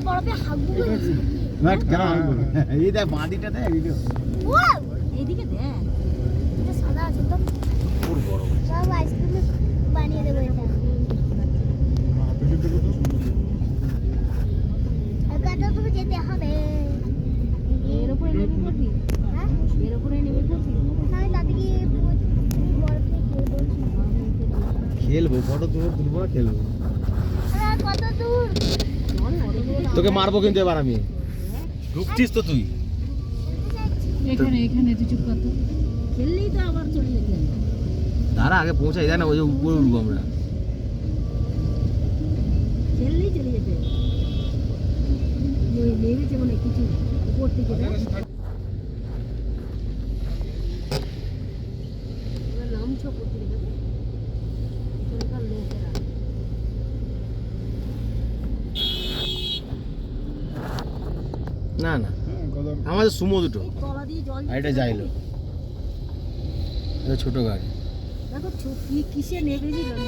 বরফে হাগু গেছে বাট কেমন এই দেখ বাঁদিটা দেখ ভিডিও ওয়াও এইদিকে দেখ এটা সাদা আছে তো পুরো বড় সব আইসক্রিম বানিয়ে দেবো এটা আগাটা তুমি যেতে হবে এর উপরে নেমে পড়বি হ্যাঁ এর উপরে নেমে পড়বি না দাদিকে বরফে খেলবো ফটো তুলবো না খেলবো কত দূর তোকে মারবো কিন্তু এবার আমি ঢুকছিস তো তুই এখানে এখানে তুই চুপ কর তো খেললেই তো আবার চলে যেতে তারা আগে পৌঁছাই যায় না ওই যে উপরে উঠবো আমরা খেললেই চলে যেতে ওই নেমেছে মনে হয় কিছু উপর থেকে না এবার নামছ উপর থেকে দেখো এখানকার লোকেরা না না আমাদের সুমো দুটো এই তলা দিয়ে জল আর এটা যাইলো এটা ছোট গাড়ি দেখো কিসে নেমেছিল